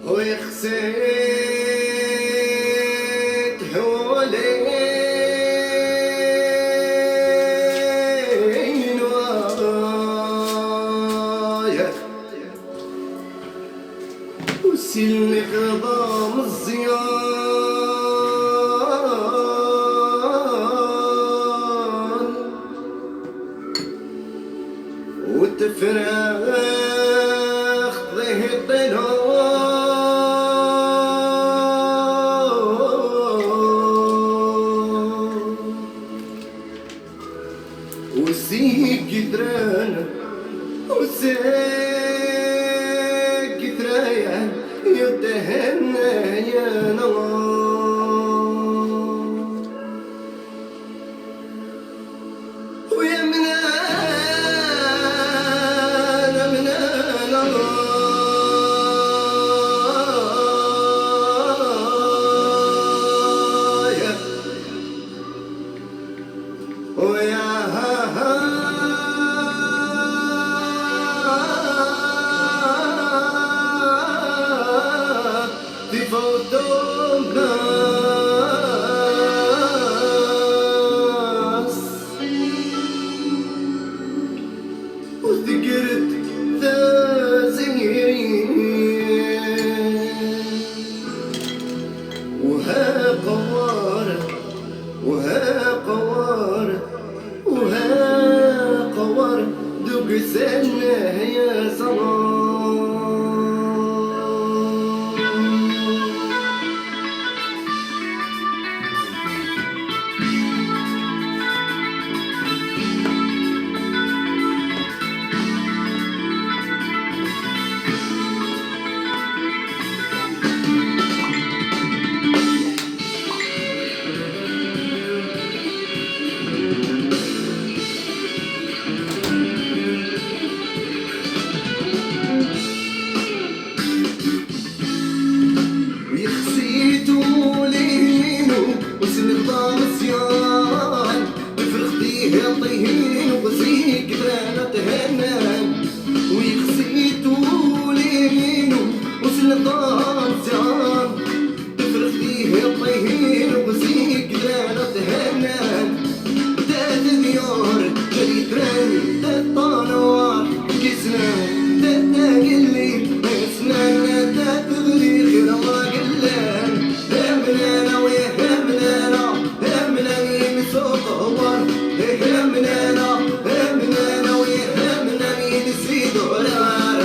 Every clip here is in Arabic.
ويخسيت حولين ورايا وسيلني خضام الزيان وتفرخ ضيه الطلال وسيك قدران وسيك قدرايا يدهنا يا نوار ويا منانا منانا ويا تفوت الناس وذكرت تزيرين وها قوارة وها قوارة وها قوارة دوق سنة يا صنام طيهين وغزيك درانا تهنان ويخسيتو ليمينو وسلطان زعان تفرخ فيه طيهين وغزيك درانا تهنان تات ديار جري تران تات طانوار كسنان تات ناقلي اسنان تات غلي خير الله قلان همنا ويا همنا همنا مين صوت هوار همنا ويا همنا مين سيد ورار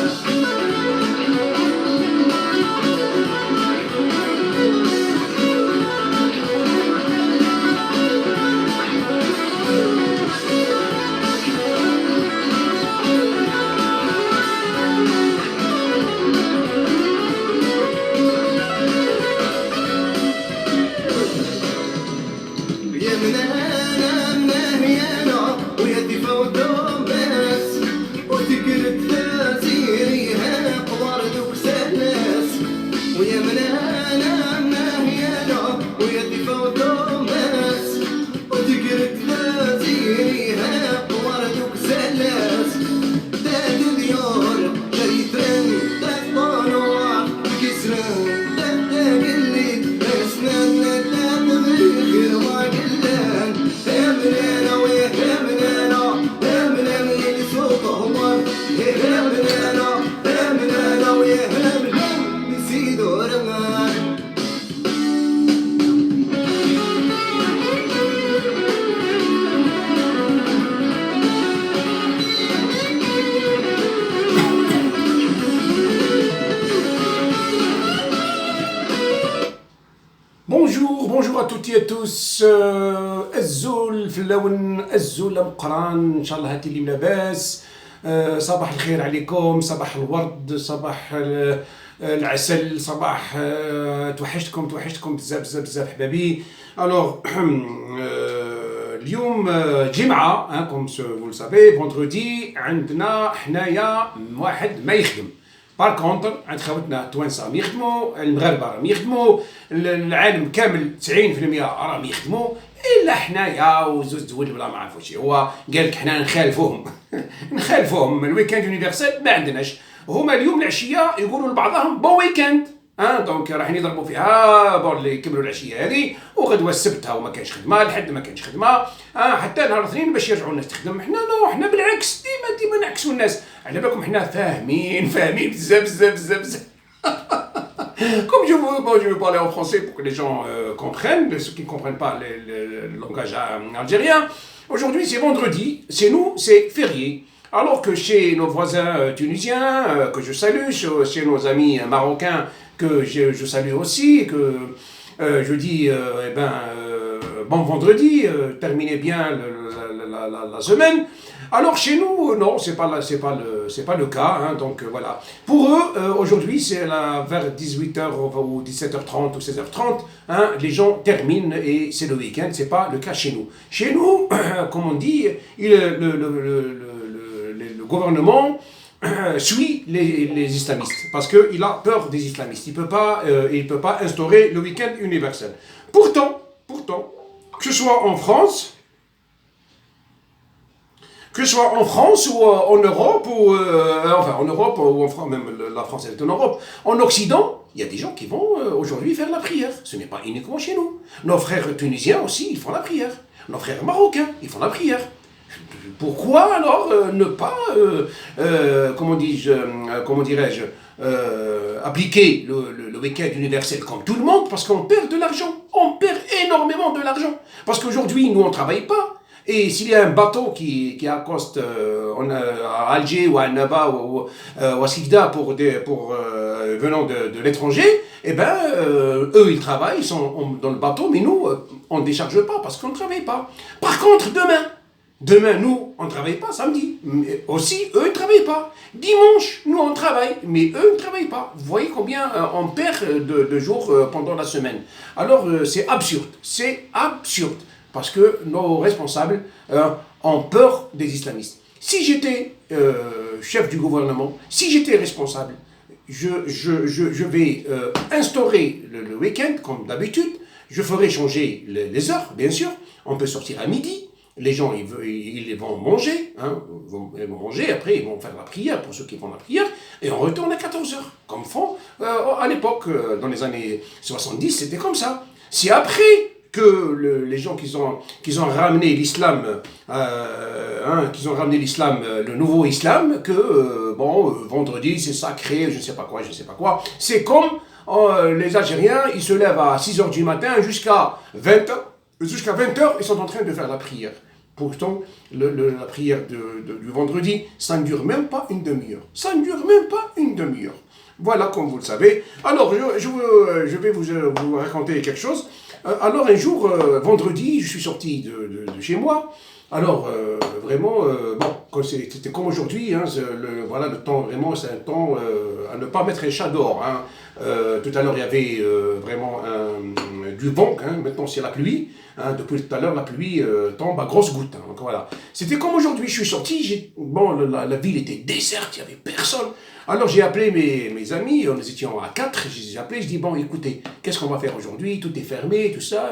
يا منانا منانا ويدي فوتهم بس وتقرد تازيريها قوارد وكساس ويا منانا منانا ويدي فوتهم بس وتقرد تازيريها قوارد وكساس تاد ديار جريترن تاد طانوار كسران تاد تاقلي اسنان تاد غير ما قلان همنا ويا همنا مين صوت هوار همنا ويا همنا نسيد ورمان Bonjour à toutes et à tous. الزول في اللون الزول مقران ان شاء الله هاتي اللي لاباس. صباح الخير عليكم، صباح الورد، صباح العسل، صباح توحشتكم بزاف حبابي. الوغ اليوم جمعة كوم فو لو سافي، فوندردي عندنا حنايا واحد ما يخدم. بار كونتر عند خوتنا التوانسه راهم يخدموا، المغاربه راهم يخدموا، العالم كامل 90% راهم يخدموا، الا حنايا وزوز دول بلا ما عرفوش. هو قال لك حنا نخالفوهم نخالفوهم الويكاند يونيفرسال ما عندناش. هما اليوم العشيه يقولوا لبعضهم بون ويكاند، دونك راح يضربوا فيها بور اللي يكملوا العشيه هذه، وغدوه السبت هاو ما كانش خدمه، الحد ما كانش خدمه، حتى نهار الاثنين باش يرجعوا الناس تخدم. حنا نو، حنا بالعكس ديما نعكسوا الناس، على بالكم حنا فاهمين بزاف بزاف بزاف بزاف. Comme je veux parler en français pour que les gens comprennent, ceux qui ne comprennent pas le langage algérien. Aujourd'hui, c'est vendredi, chez nous, c'est férié. Alors que chez nos voisins tunisiens, que je salue, chez nos amis marocains, que je salue aussi, que je dis, bon vendredi, terminez bien la semaine. Alors chez nous, non, c'est pas le cas, hein, donc voilà. Pour eux, aujourd'hui, c'est vers 18h ou 17h30 ou 16h30, hein, les gens terminent et c'est le week-end, c'est pas le cas chez nous. Chez nous, comme on dit, le gouvernement suit les islamistes, parce qu'il a peur des islamistes, il peut pas instaurer le week-end universel. Pourtant, que ce soit en France, ou en Europe, en Europe, ou en France, même la France elle est en Europe, en Occident, il y a des gens qui vont aujourd'hui faire la prière. Ce n'est pas uniquement chez nous. Nos frères tunisiens aussi, ils font la prière. Nos frères marocains, ils font la prière. Pourquoi alors ne pas, comment dirais-je, appliquer le week-end universel comme tout le monde, parce qu'on perd de l'argent. On perd énormément de l'argent. Parce qu'aujourd'hui, nous, on ne travaille pas. Et s'il y a un bateau qui accoste à Alger ou à Annaba ou à Sifda venant de l'étranger, eh ben, eux ils travaillent, ils sont dans le bateau, mais nous on ne décharge pas parce qu'on ne travaille pas. Par contre, demain nous on ne travaille pas, samedi, mais aussi eux ils ne travaillent pas. Dimanche, nous on travaille, mais eux ne travaillent pas. Vous voyez combien on perd de jours pendant la semaine. Alors c'est absurde. Parce que nos responsables ont peur des islamistes. Si j'étais chef du gouvernement, si j'étais responsable, je vais instaurer le week-end comme d'habitude. Je ferai changer les heures, bien sûr. On peut sortir à midi. Les gens ils vont manger, hein, ils vont manger, après ils vont faire la prière pour ceux qui font la prière, et on retourne à 14h, comme font à l'époque, dans les années 70, c'était comme ça. Si après que les gens qui ont ramené l'islam, le nouveau islam, que vendredi c'est sacré, je ne sais pas quoi. C'est comme les Algériens, ils se lèvent à 6h du matin jusqu'à 20h, ils sont en train de faire la prière. Pourtant, la prière du vendredi, ça ne dure même pas une demi-heure. Voilà, comme vous le savez. Alors, je vais vous raconter quelque chose. Alors, un jour, vendredi, je suis sorti de chez moi. Alors, vraiment, c'était comme aujourd'hui, hein, le temps, vraiment, c'est un temps à ne pas mettre un chat dehors. Hein. Tout à l'heure, il y avait vraiment du vent, hein, maintenant c'est la pluie. Hein, depuis tout à l'heure, la pluie tombe à grosses gouttes. Hein, donc voilà. C'était comme aujourd'hui, je suis sorti, la ville était déserte, il n'y avait personne. Alors j'ai appelé mes amis, nous étions à 4, je les ai appelés, je dis bon écoutez, qu'est-ce qu'on va faire aujourd'hui, tout est fermé, tout ça.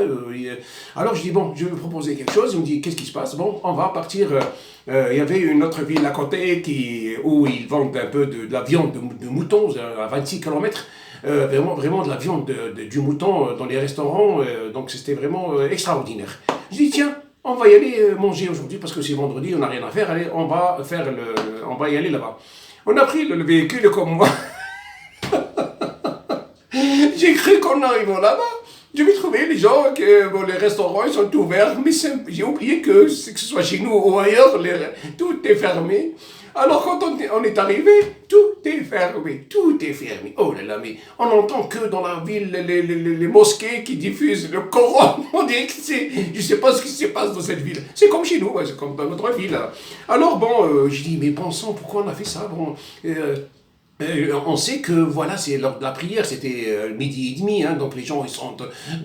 Alors je dis bon, je vais vous proposer quelque chose, ils me dit qu'est-ce qui se passe, bon on va partir, il y avait une autre ville à côté où ils vendent un peu de la viande de mouton à 26 km. Vraiment de la viande du mouton dans les restaurants, donc c'était vraiment extraordinaire. Je dis tiens, on va y aller manger aujourd'hui parce que c'est vendredi, on n'a rien à faire, allez, on va y aller là-bas. On a pris le véhicule comme moi. J'ai cru qu'en arrivant là-bas, je vais trouver les gens, les restaurants ils sont ouverts, mais j'ai oublié que ce soit chez nous ou ailleurs, tout est fermé. Alors quand on est arrivé, tout est fermé. Oh là là, mais on n'entend que dans la ville les mosquées qui diffusent le Coran. On dirait que je ne sais pas ce qui se passe dans cette ville. C'est comme chez nous, c'est comme dans notre ville. Alors bon, je dis, mais bon sang, pourquoi on a fait ça? Bon, on sait que voilà, c'est lors de la prière, c'était midi et demi, hein, donc les gens ils sont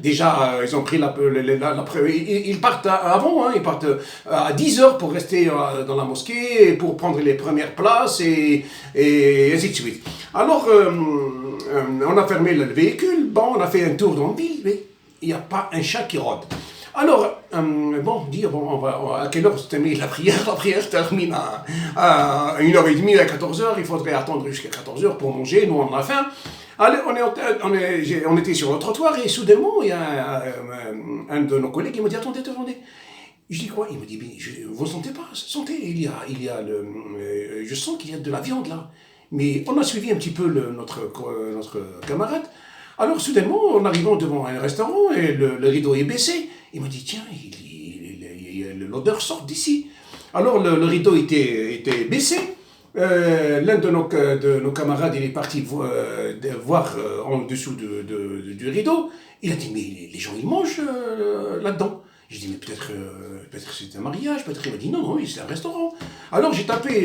déjà, ils ont pris ils partent avant, hein, ils partent à 10h pour rester dans la mosquée, pour prendre les premières places et ainsi de suite. Alors, on a fermé le véhicule, bon, on a fait un tour dans la ville, mais il n'y a pas un chat qui rôde. Alors, à quelle heure se termine la prière? La prière se termine à 1h30, à 14h, il faudrait attendre jusqu'à 14h pour manger, nous on a faim. Allez, on était sur le trottoir et soudainement, il y a un de nos collègues qui me dit attendez, attendez. Je dis quoi? Il me dit mais vous ne sentez pas? Sentez, je sens qu'il y a de la viande là. Mais on a suivi un petit peu notre camarade. Alors soudainement, en arrivant devant un restaurant, et le rideau est baissé. Il me dit tiens, l'odeur sort d'ici. Alors le rideau était baissé. L'un de nos camarades, il est parti voir en dessous du rideau. Il a dit mais les gens ils mangent là-dedans. J'ai dit mais peut-être c'est un mariage, peut-être il m'a dit non, c'est un restaurant. Alors j'ai tapé,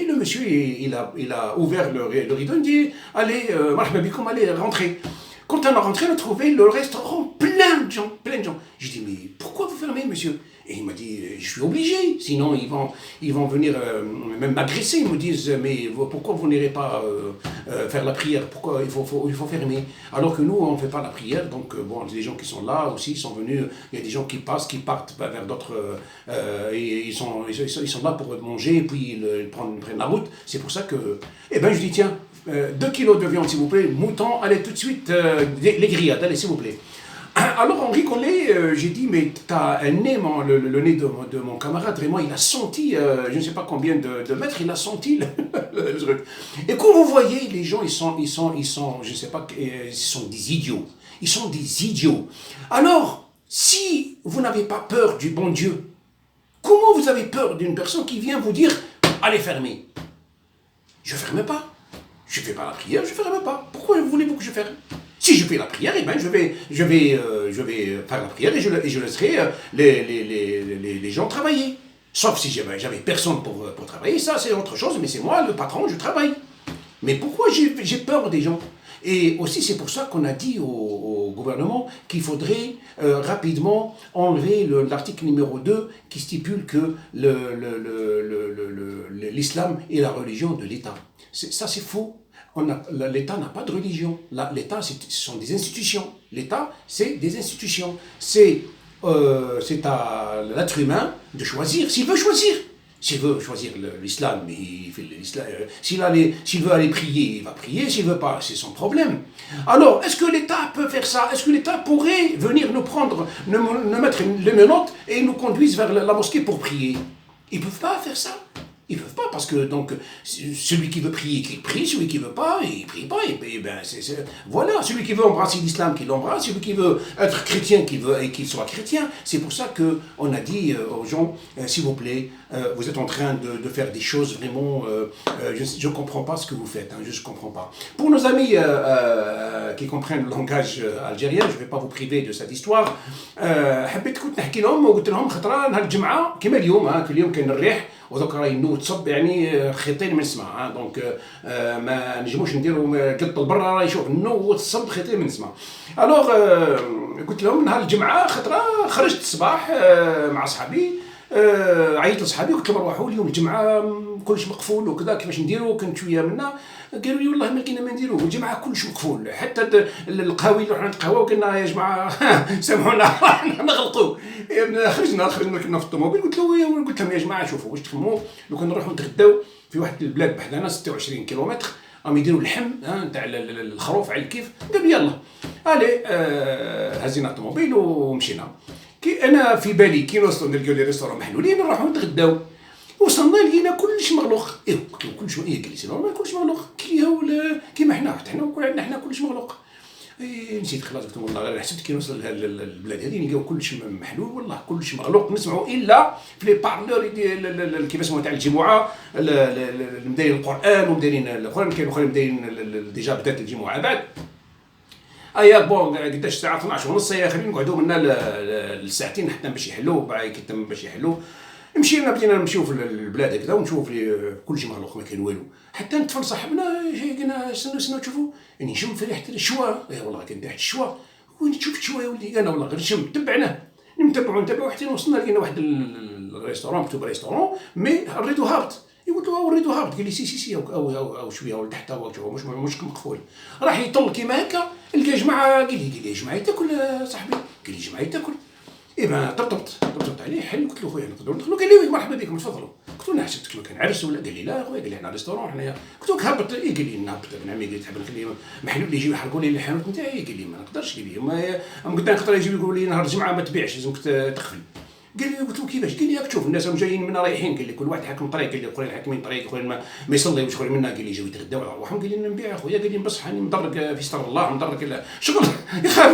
le monsieur il a ouvert le rideau, il me dit allez, marhaba bikoum, allez, rentrez. Quand on a rentré, on a trouvé le restaurant plein de gens. J'ai dit mais pourquoi vous fermez monsieur? Et il m'a dit je suis obligé, sinon ils vont venir même m'agresser. Ils me disent mais pourquoi vous n'irez pas faire la prière? Pourquoi il faut fermer? Alors que nous on ne fait pas la prière. Donc bon, les gens qui sont là aussi ils sont venus. Il y a des gens qui passent, qui partent vers d'autres. Et ils sont là pour manger et puis ils prennent la route. C'est pour ça que je dis tiens 2 kilos de viande s'il vous plaît, mouton, allez tout de suite les grillades, allez s'il vous plaît. Alors on rigolait, j'ai dit mais t'as un nez, le nez de mon camarade, vraiment il a senti, je ne sais pas combien de mètres, il a senti le truc. Et quand vous voyez les gens, ils sont, je ne sais pas, ils sont des idiots. Ils sont des idiots. Alors, si vous n'avez pas peur du bon Dieu, comment vous avez peur d'une personne qui vient vous dire allez fermer? Je ne ferme pas. Je ne fais pas la prière, je ne ferme pas. Pourquoi voulez-vous que je ferme? Si je fais la prière, je vais faire la prière et je laisserai les gens travailler. Sauf si j'avais personne pour travailler, ça c'est autre chose, mais c'est moi le patron, je travaille. Mais pourquoi j'ai peur des gens? Et aussi c'est pour ça qu'on a dit au gouvernement qu'il faudrait rapidement enlever l'article numéro 2 qui stipule que l'islam est la religion de l'État. Ça c'est faux. L'État n'a pas de religion. L'État, ce sont des institutions. L'État, c'est des institutions. C'est à l'être humain de choisir, s'il veut choisir. S'il veut choisir l'islam, il fait l'islam. S'il veut aller prier, il va prier. S'il ne veut pas, c'est son problème. Alors, est-ce que l'État peut faire ça? Est-ce que l'État pourrait venir nous prendre, nous mettre les menottes et nous conduire vers la mosquée pour prier? Ils ne peuvent pas faire ça. Ils ne peuvent pas parce que donc celui qui veut prier, qu'il prie, celui qui ne veut pas, il ne prie pas. Voilà, celui qui veut embrasser l'islam, qu'il l'embrasse, celui qui veut être chrétien, qu'il soit chrétien. C'est pour ça qu'on a dit aux gens, s'il vous plaît, vous êtes en train de faire des choses vraiment, je ne comprends pas ce que vous faites, je ne comprends pas. Pour nos amis qui comprennent le langage algérien, je ne vais pas vous priver de cette histoire. حبيت كنت نحكي لهم وقلت لهم خطره نهار الجمعه كما اليوم كل يوم كاين الريح ودوك راهي النوت تصب يعني خيطين من السماء دونك ما نجموش نديروا قط البرا راه يشوف النوت تصب خيطين من السماء. الوغ قلت لهم نهار الجمعه خطره خرجت الصباح مع صحابي عيطت لصحابي قلت لهم روحوا اليوم الجمعه كلش مقفول وكذا كيفاش نديروا. كنت شويه منا قالوا لي والله ما لقينا ما نديروه الجمعه كلش مقفول حتى القهاوي اللي رحنا نتقهوى وقلنا يا جماعه سامحونا نغلطوا. خرجنا كنا في الطوموبيل قلت لهم يا جماعه شوفوا واش تفهموا لو كان نروحوا نتغداو في واحد البلاد بحدنا 26 كيلومتر راهم يديروا اللحم نتاع الخروف على الكيف. قالوا يلا الي هزينا الطوموبيل ومشينا. كي انا في بالي كي نوصلوا نلقاو لي ريستورون محلولين نروحوا نتغداو. وصلنا لقينا كلش مغلوق. كلش جلسنا نورمال كلش مغلوق كيما حنا عندنا حنا كلش مغلوق. نسيت خلاص قلت والله غير حسبت كي نوصل للبلاد هذه نلقاو كلش محلول والله كلش مغلوق. نسمعوا الا في لي بارلور كيف اسمه تاع الجمعه مدايرين القران ومدايرين الاخرين كاين اخرين مدايرين ديجا بدات الجمعه بعد. بون قداش الساعه 12 ونص اخرين نقعدوا منا لساعتين حتى باش يحلوا بعد كيتم باش يحلوا. مشينا بدينا نمشيو في البلاد هكذا ونشوفوا في كلشي مغلوق ما كاين والو حتى نتفل صاحبنا قلنا استنوا تشوفوا يعني نشم في ريحه الشوا. والله كان ريحه الشوا وين تشوف الشوا يا ولدي انا والله غير نشم تبعناه نتبعوا حتى وصلنا لقينا واحد الريستورون مكتوب ريستورون مي الريدو هابط. قلت له الريدو هابط قال لي سي او شويه او لتحت او مش مقفول. راح يطل كيما هكا لقى جماعه قال لي يا جماعه تاكل صاحبي قال لي جماعه تاكل. طبطبت عليه حل. قلت له خويا نقدروا ندخلوا. قال لي مرحبا بكم تفضلوا. قلت له حسبتك ما كان عرس ولا؟ قال لي لا اخويا، قال لي حنا ريستورون حنايا. قلت له هبط، قال لي نهبط ابن عمي، قال لي تحب نخلي محلول اللي يجيو يحرقوا لي الحانوت نتاعي؟ قال لي ما نقدرش، قال لي ما قدام نقدر يجيو يقولوا لي نهار الجمعه ما تبيعش لازمك تقفل. قال لي، قلت له كيفاش؟ قال لي راك تشوف الناس راهم جايين منا رايحين، قال لي كل واحد حاكم طريق، قال لي اخرين حاكمين طريق، اخرين ما يصليوش، اخرين منا قال لي جاو يتغداو على روحهم. قال لي نبيع اخويا، قال لي بصح راني مضرك في ستر الله، مضرك شغل يخاف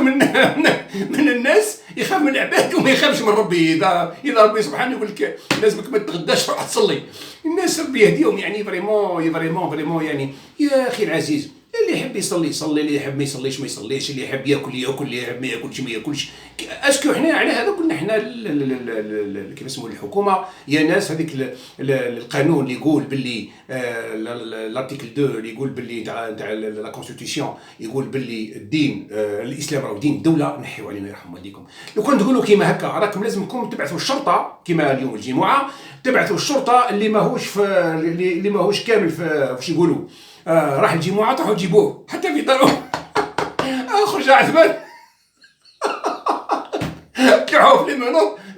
من الناس، يخاف من العباد وما يخافش من ربي. اذا ربي سبحانه يقول لك لازمك ما تتغداش روح تصلي. الناس ربي يهديهم يعني فريمون يعني. يا اخي العزيز، اللي يحب يصلي يصلي، اللي يحب ما يصليش ما يصليش، اللي يحب ياكل ياكل، اللي يحب ما ياكلش ما ياكلش. اسكو حنا على هذا قلنا حنا كيف اسمه الحكومه يا ناس، هذيك القانون اللي يقول باللي الارتيكل 2 اللي يقول باللي تاع لا كونستيتيسيون يقول باللي الدين الاسلام راهو دين الدوله، نحيو علينا يرحم والديكم. لو كان تقولوا كيما هكا راكم لازمكم تبعثوا الشرطه كيما اليوم الجمعه، تبعثوا الشرطه اللي ماهوش كامل في واش يقولوا راح الجمعه تروحوا تجيبوه حتى في دارهم. خرج عثمان تلوحوا في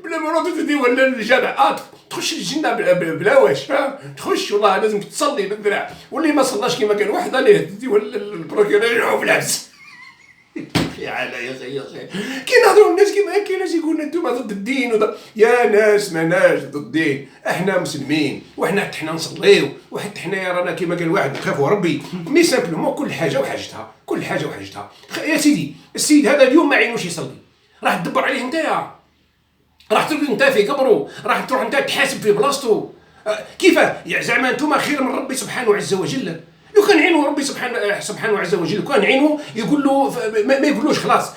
بلا منوط تدي ولا الجامع، تخش الجنه بلا واش، تخش والله لازمك تصلي بالذراع، واللي ما صلاش كيما قال واحد عليه تدي ولا البروكيرور يروحوا في الحبس. يا علا يا اخي كي نهضروا الناس كيما هكا، ناس يقولوا انتم ضد الدين يا ناس ماناش ضد الدين، احنا مسلمين وحنا حتى حنا نصليو، وحتى حنايا رانا كيما قال واحد نخافوا ربي. مي سامبلومون كل حاجه وحاجتها، كل حاجه وحاجتها. يا سيدي السيد هذا اليوم ما عينوش يصلي، راح تدبر عليه نتايا، راح ترقد انت في قبره، راح تروح انت تحاسب في بلاصتو. كيفاه زعما انتم خير من ربي سبحانه عز وجل؟ لو كان عينو ربي سبحانه عز وجل، لو كان عينو يقول له ما يقولوش خلاص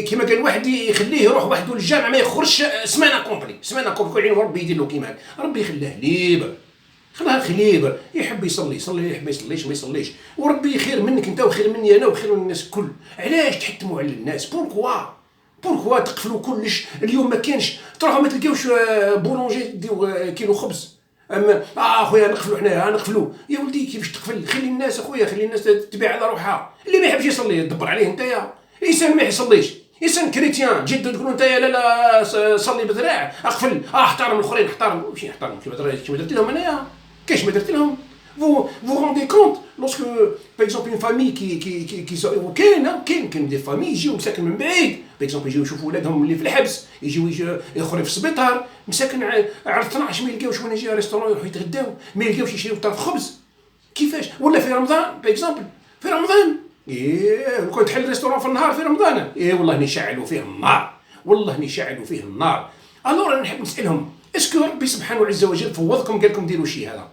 كيما قال واحد يخليه يروح وحده للجامع ما يخرجش سمانه كومبلي، كون عينو ربي يدير له كيما ربي يخليه ليبر، خلاه خليبر، يحب يصلي يصلي، يحب ما يصليش ما يصليش، وربي خير منك انت وخير مني انا وخير من الناس الكل. علاش تحتموا على الناس؟ بوركوا تقفلوا كلش؟ اليوم ما كانش تروحوا ما تلقاوش بولونجي ديو كيلو خبز. اخويا نقفلوا حنايا نقفلوا. يا ولدي كيفاش تقفل؟ خلي الناس اخويا، خلي الناس تبيع على روحها. اللي ما يحبش يصلي تدبر عليه نتايا. انسان ما يصليش، انسان كريتيان جد تقولوا نتايا لا صلي بذراع، اقفل احترم الاخرين، احترم ماشي احترم كيما درت لهم انايا، كاش ما درت لهم. vous rendez compte lorsque par exemple une famille qui كاين دي فامي يجيو مساكن من بعيد، par exemple يجيو يشوفوا ولادهم اللي في الحبس، يجيو اخرين في السبيطار مساكن على 12 ما يلقاوش وين يجي ريستورون يروحوا يتغداو، ما يلقاوش يشريو طرف خبز. كيفاش؟ ولا في رمضان par exemple في رمضان لو كنت تحل ريستورون في النهار في رمضان والله نشعلوا فيه النار، والله نشعلوا فيه النار. الوغ انا نحب نسالهم اسكو ربي سبحانه عز وجل فوضكم قال لكم ديروا شي هذا؟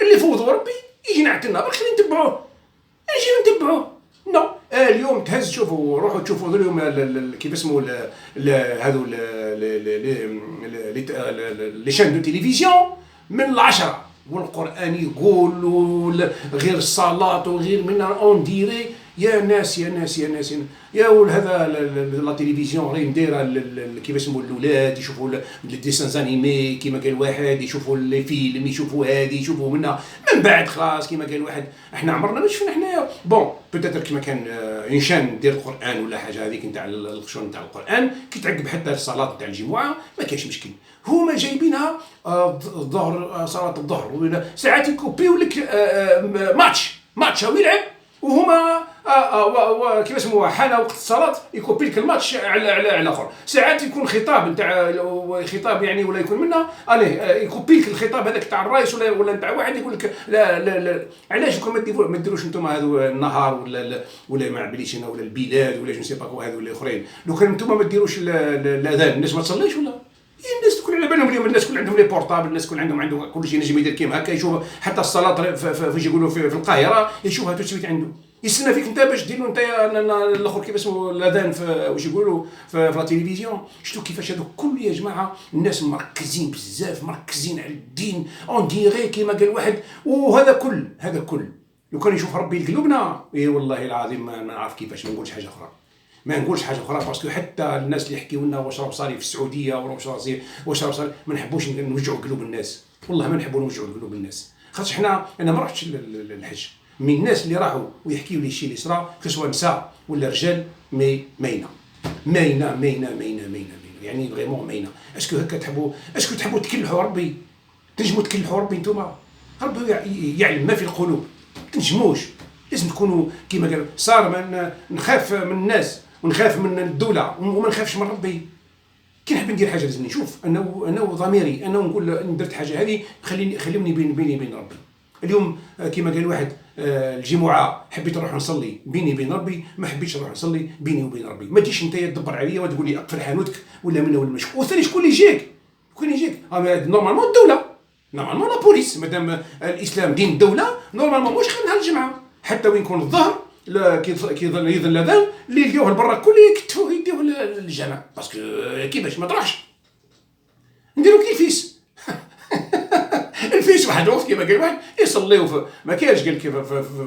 اللي فوضوا ربي يجي نعتنا بالك خلينا نتبعوه، نجي نتبعوه. نو اليوم تهز شوفوا روحوا تشوفوا اليوم كيف اسمه هذو لي شان دو تيليفزيون من العشرة، والقران يقول غير الصلاه وغير منا اون ديري. يا ناس يا ناس يا ناس يا ول هذا لا تيليفزيون راهي دايره كيف اسمه الاولاد يشوفوا لي ديسان انيمي كيما قال واحد، يشوفوا لي فيلم، يشوفوا هذه يشوفوا منا، من بعد خلاص كيما قال واحد احنا عمرنا ما شفنا حنايا بون بوتيتر كيما كان انشان دير القران ولا حاجه هذيك نتاع الشغل نتاع القران كي تعقب حتى الصلاه نتاع الجمعه ما كاينش مشكل، هما جايبينها الظهر صلاه الظهر ولا ساعات يكوبيو لك ماتش هو يلعب وهما كيف اسمه حان وقت الصلاه يكوبي لك الماتش على الاخر. ساعات يكون خطاب نتاع خطاب يعني ولا يكون منا عليه يكوبي لك الخطاب هذاك تاع الرئيس ولا نتاع واحد يقول لك لا علاش ما ديروش انتم هذو النهار ولا ما بليش انا ولا البلاد ولا جو سي با هذو الاخرين، لو كان انتم ما ديروش الاذان الناس ما تصليش ولا الناس تكون على بالهم اليوم، الناس كل عندهم لي بورطابل، الناس كل عندهم كل شيء نجم يدير كيما هكا، يشوف حتى الصلاه فاش يقولوا في القاهره يشوفها تسويت عنده، يستنى فيك انت باش دير له انت الاخر كيف اسمه الاذان واش يقولوا في لا تيليفزيون. شفتوا كيفاش هذوك كل يا جماعه الناس مركزين بزاف، مركزين على الدين اون ديري كيما قال واحد، وهذا كل لو كان يشوف ربي قلوبنا والله العظيم ما نعرف كيفاش ما نقولش حاجه اخرى، باسكو حتى الناس اللي يحكيوا لنا واش راه صاري في السعوديه واش راه صاري ما نحبوش نوجعوا قلوب الناس، والله ما نحبوا نوجعوا قلوب الناس، خاطر انا ما رحتش الحج، من الناس اللي راحوا ويحكيوا لي الشيء اللي صرا سواء نساء ولا رجال ماينه يعني فريمون ماينه. اسكو تحبوا تكلحوا ربي؟ تنجموا تكلحوا ربي نتوما، ربي يعلم ما في القلوب، تنجموش. لازم تكونوا كيما قال صار نخاف من الناس ونخاف من الدوله وما نخافش من ربي. كي نحب ندير حاجه لازم نشوف انا ضميري، انا نقول ان درت حاجه هذه خليوني بيني وبين ربي. اليوم كيما قال واحد الجمعه حبيت نروح نصلي بيني وبين ربي، ما حبيتش نروح نصلي بيني وبين ربي. ما تجيش انت تدبر عليا وتقول لي اقفل حانوتك ولا من ولا مش. وثاني شكون اللي يجيك؟ نورمالمون الدوله، نورمالمون لا بوليس، مادام الاسلام دين الدوله نورمالمون واش خلينا نهار الجمعه حتى وين يكون الظهر كي يظل الاذان اللي يلقاوه لبرا الكل يكتفوه يديوه للجامع، باسكو كيفاش ما تروحش نديرو كيفيس. الفيس واحد الوقت كيما قال واحد يصليو ما كاينش قال كيف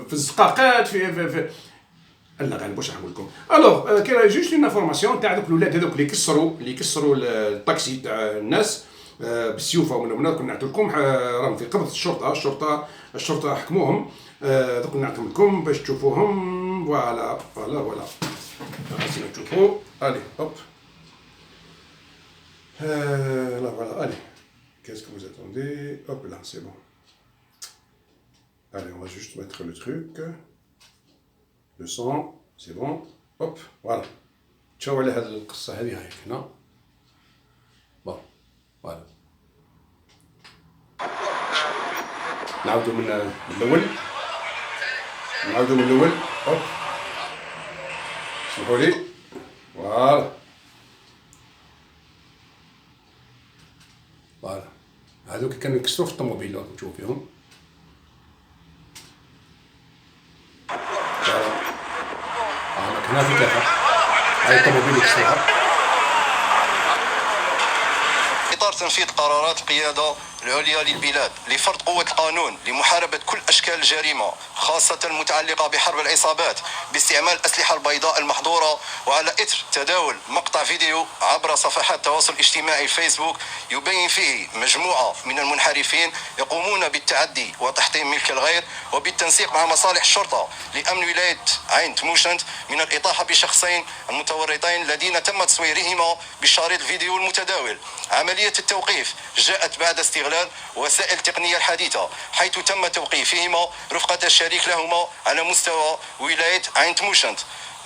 في الزقاقات في لا غالب واش نقول لكم. الوغ كاين جوست اون انفورماسيون تاع دوك الاولاد هذوك اللي كسروا الطاكسي تاع الناس بالسيوفه ومن هنا كنا نعطوا لكم، راهم في قبضه الشرطه حكموهم. دوك نعطيهم لكم باش تشوفوهم. فوالا خاصنا تشوفوا. الي هوب لا فوالا الي qu'est-ce que vous attendez? Hop là, c'est bon. Allez, on va juste mettre le truc. Le son, c'est bon. Hop, voilà. تشاو على هذه القصة هذه هاي هنا. بون فوالا. نعاودو من الأول. هوب. اسمحوا لي. فوالا. هذوك كانوا يكسروا في الطوموبيل راكم تشوفوا فيهم. هنا في ثلاثة هاي الطوموبيل يكسروها. إطار تنفيذ قرارات القيادة العليا للبلاد لفرض قوة القانون لمحاربة كل أشكال الجريمة، خاصة المتعلقة بحرب العصابات باستعمال الأسلحة البيضاء المحظورة، وعلى إثر تداول مقطع فيديو عبر صفحات التواصل الاجتماعي فيسبوك يبين فيه مجموعة من المنحرفين يقومون بالتعدي وتحطيم ملك الغير وبالتنسيق مع مصالح الشرطة لأمن ولاية عين تموشنت من الإطاحة بشخصين المتورطين الذين تم تصويرهما بشريط الفيديو المتداول. عملية التوقيف جاءت بعد استغلال وسائل التقنية الحديثة، حيث تم توقيفهما رفقة الشريك لهما على مستوى ولاية عين تموشنت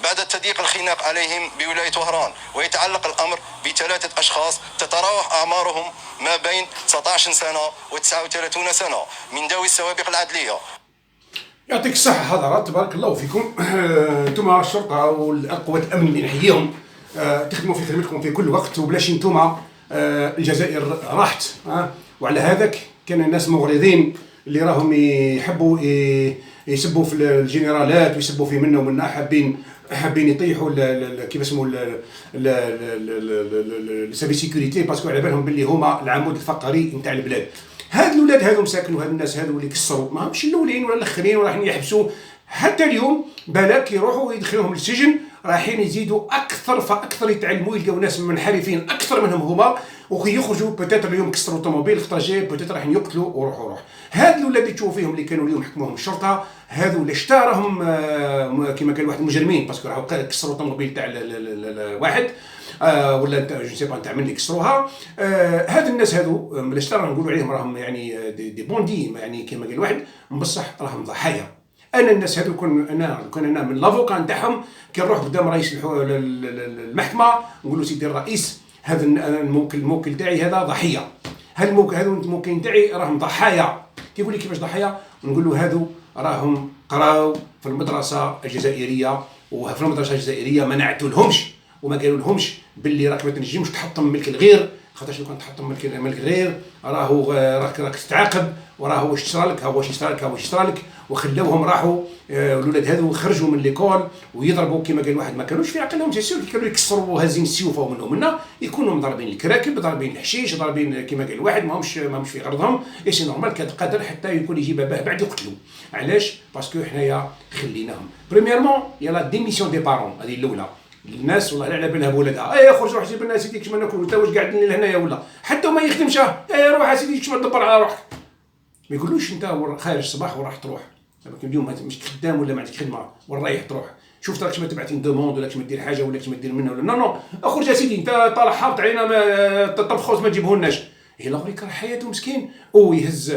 بعد تضييق الخناق عليهم بولاية وهران. ويتعلق الأمر بثلاثة أشخاص تتراوح أعمارهم ما بين 19 سنة و 39 سنة من ذوي السوابق العدلية. يعطيك الصحة حضرات، تبارك الله فيكم. انتم الشرطة والقوات الأمن اللي نحييهم تخدموا في خدمتكم في كل وقت، وبلاش انتم الجزائر راحت. وعلى هذاك كان الناس مغرضين اللي راهم يحبوا يسبوا في الجنرالات ويسبوا في منا ومنا، حابين يطيحوا كيف اسمه السيرفي سيكوريتي، باسكو على بالهم باللي هما العمود الفقري نتاع البلاد. هاد الاولاد هادو مساكن وهاد الناس هادو اللي كسروا ماهمش الاولين ولا الاخرين وراحين يحبسوا حتى اليوم، بالك يروحوا يدخلوهم للسجن رايحين يزيدوا اكثر فاكثر يتعلموا، يلقاو ناس منحرفين اكثر منهم هما وكي يخرجوا بوتيتر اليوم كسروا الطوموبيل الخطره جاي بوتيتر راح يقتلوا وروح. هاد الاولاد اللي تشوفوا فيهم اللي كانوا اليوم حكموهم الشرطه هادو اللي اشتراهم كما قال واحد المجرمين، باسكو راهو كسروا الطوموبيل تاع واحد ولا انت جو سي با نتاع من اللي كسروها. هاد الناس هادو اللي اشتراهم نقولوا عليهم راهم يعني دي بوندي، يعني كما قال واحد بصح راهم ضحايا. انا الناس هادو كون انا من لافوكا نتاعهم كي نروح قدام رئيس المحكمه نقول له سيدي الرئيس هذا الموكل تاعي هذا ضحيه، هذو الموكلين تاعي راهم ضحايا. كيقول لي كيفاش ضحايا؟ نقول له هذو راهم قراو في المدرسه الجزائريه، وفي المدرسه الجزائريه ما نعتولهمش وما قالوا لهمش باللي راك ما تنجمش تحطم ملك الغير، خاطرش لو كان تحطم ملك الغير راك تتعاقب، وراه واش اشترى لك واش اشترى لك وخلاوهم راحوا الاولاد هذو خرجوا من ليكول ويضربوا كما قال واحد ما كانوش في عقلهم سيسير، كانوا يكسروا هازين السيوفه ومنهم منا يكونوا ضاربين الكراكب ضاربين الحشيش ضاربين كما قال واحد ماهمش في غرضهم. اي سي نورمال كان قادر حتى يكون يجي باباه بعد يقتلوا. علاش؟ باسكو حنايا خليناهم بريميرمون يلا ديميسيون دي بارون هذه الاولى. الناس والله على بالها بولادها خرج روح جيب لنا سيدي كيما ناكل انت واش قاعد لهنايا ولا حتى ما يخدمش روح سيدي كيما تدبر على روحك. ما يقولوش انت خارج الصباح وراح تروح اليوم مش خدام ولا ما عندك خدمه ورايح تروح شوف راكش ما تبعثين دوموند ولا ما دير حاجه ولا ما دير منها ولا نو اخرج يا سيدي انت طالع حابط علينا ما طبخوز ما تجيبهولناش. هي الاخر يكره حياته مسكين ويهز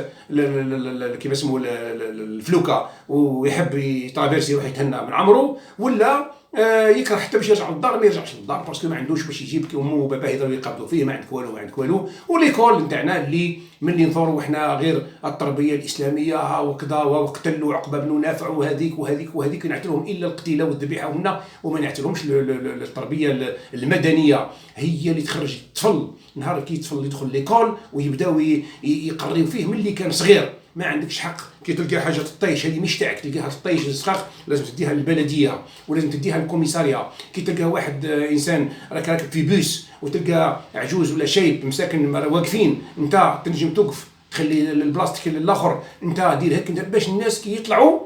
كيما يسموا الفلوكه ويحب يترافيرسي يروح يتهنى من عمره، ولا يكره حتى باش يرجع للدار ما يرجعش للدار باسكو ما عندوش باش يجيب امه وباباه يقدروا يقابلوا فيه، ما عندك والو ما عندك والو. وليكول نتاعنا اللي ملي نثوروا وحنا غير التربيه الاسلاميه وكذا وقتلوا عقبه بن نافع وهذيك وهذيك وهذيك نعتلهم الا القتيله والذبيحه هنا، وما نعتلهمش التربيه المدنيه هي اللي تخرج الطفل نهار كي يطفل يدخل ليكول ويبداو يقريو فيه ملي كان صغير. ما عندكش حق كي تلقى حاجه تطيش هذه مش تاعك، تلقاها تطيش الزقاق لازم تديها للبلديه ولازم تديها للكوميساريه. كي تلقى واحد انسان راك راكب في بوس وتلقى عجوز ولا شايب مساكن واقفين، انت تنجم توقف تخلي البلاستيك للاخر، انت دير هيك باش الناس كي يطلعوا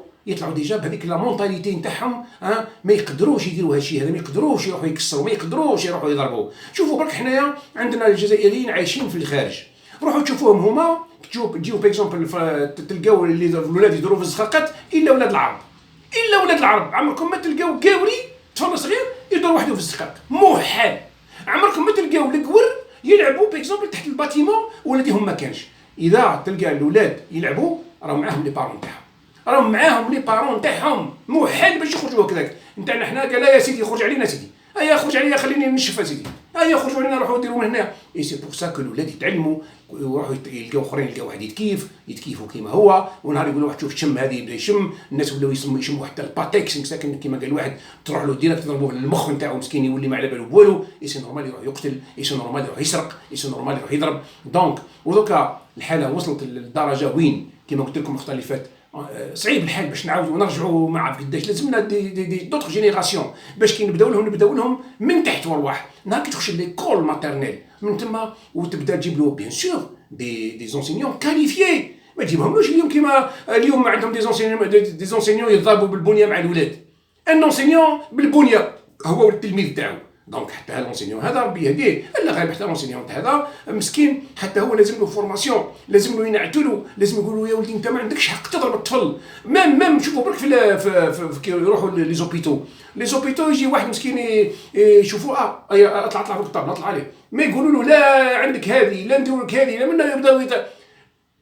ديجا بهذيك لا مونتاليتي نتاعهم ما يقدروش يديروا هذا الشيء هذا، ما يقدروش يروحوا يكسروا، ما يقدروش يروحوا يضربوا. شوفوا برك حنايا عندنا الجزائريين عايشين في الخارج، روحوا تشوفوهم هما تجيو باكزومبل تلقاو الولاد يدوروا في الزقاقات الا ولاد العرب، الا ولاد العرب عمركم ما تلقاو كاوري طفل صغير يدور وحده في الزقاق، محال. عمركم ما تلقاو الكور يلعبوا باكزومبل تحت الباتيمون ولادهم ما كانش. اذا تلقى الاولاد يلعبوا راهم معاهم لي بارون تاعهم، محال باش يخرجوا هكذاك. نتاعنا حنا قال لا يا سيدي خرج علينا سيدي، ايا خرج عليا خليني نشف يا سيدي، ايا خرجوا علينا روحوا ديروا من هنا. اي سي بور سا كو الاولاد يتعلموا ويروحوا يلقاو اخرين يلقاو واحد يتكيفوا كيما هو، ونهار يقولوا واحد شوف شم هذه يبدا يشم. الناس ولاو يشموا حتى الباتيكس مساكن كيما قال واحد تروح له ديريكت تضربوه للمخ نتاعو مسكين يولي ما على بالو بوالو. اي سي نورمال يروح يقتل، اي سي نورمال يروح يسرق، اي سي نورمال يروح يضرب. دونك ودوكا الحاله وصلت للدرجه وين كيما قلت لكم اختلفت صعيب الحال باش نعاودوا ونرجعوا ما عرف قداش. لازمنا دي دوطخ جينيراسيون باش كي نبداو لهم من تحت والواح. نهار كي تخش ليكول ماتيرنيل من تما وتبدا تجيب له بيان سور دي زونسينيون كاليفيي، ما تجيبهملوش اليوم كيما اليوم عندهم دي زونسينيون يضربوا بالبنيه مع الولاد. ان انسينيون بالبنيه هو التلميذ تاعو، دونك حتى هذا لونسينيون هذا ربي يهديه، الا غير حتى لونسينيون هذا مسكين حتى هو لازم له فورماسيون، لازم له ينعتلوا، لازم يقولوا يا ولدي انت ما عندكش حق تضرب الطفل. ميم شوفوا برك في كي يروحوا لي زوبيتو يجي واحد مسكين يشوفوا اطلع فوق الطابله اطلع عليه، ما يقولوا له لا عندك هذه لا نديروا لك هذه لا منا يبداو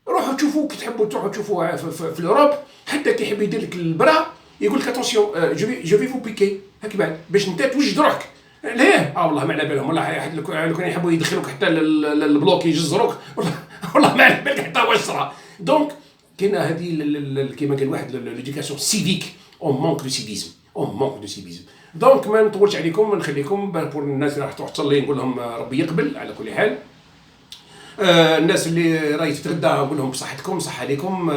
روحوا تشوفوا كي تحبوا تروحوا تشوفوا في الاوروب حتى كي يحب يدير لك البرا يقول لك اتونسيون جو في فو بيكي هاك بعد باش انت توجد روحك. ليه؟ والله ما على بالهم، والله لو كانوا يحبوا يدخلوك حتى البلوك يجزروك والله ما على بالك حتى واش صرا. دونك كاينه هذه كيما قال واحد ليديكاسيون سيفيك، اون مونك دو سيفيزم. دونك ما نطولش عليكم، نخليكم بور الناس اللي راح تروح تصلي نقول لهم ربي يقبل على كل حال. الناس اللي راهي تتغدى نقول لهم بصحتكم، صحه عليكم،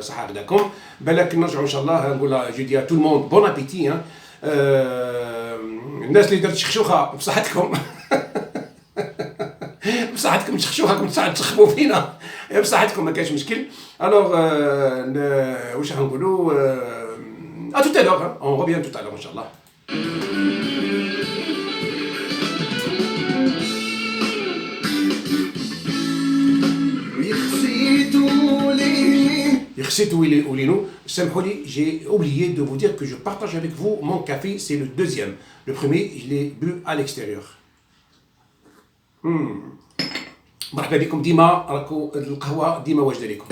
صحه غداكم. بالك نرجعوا ان شاء الله نقول جو دي تو الموند بون ابيتي. الناس اللي درت شخشوخه بصحتكم بصحتكم شخشوخه كنت ساعات تخبوا فينا بصحتكم ما كاينش مشكل. الوغ واش راح نقولوا تو تالور اون ريفيان تو تالور ان شاء الله. يخسيتو ولينو. سامحوا لي j'ai oublié de vous dire que je partage avec vous mon café, c'est le deuxième. Le premier je l'ai bu à l'extérieur. مرحبا بكم، ديما راكو القهوه ديما واجده لكم.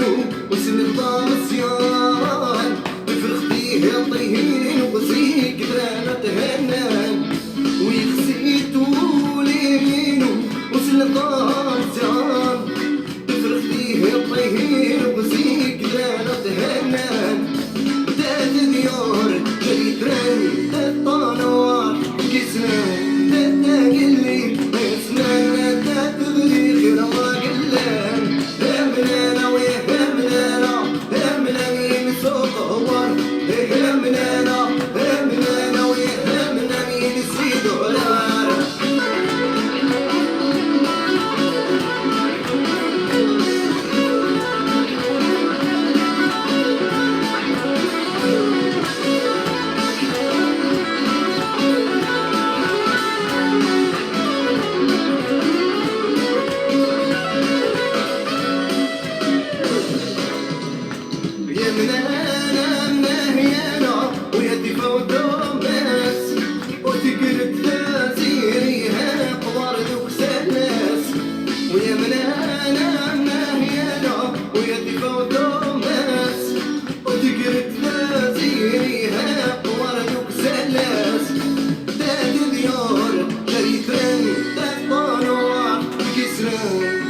الرجال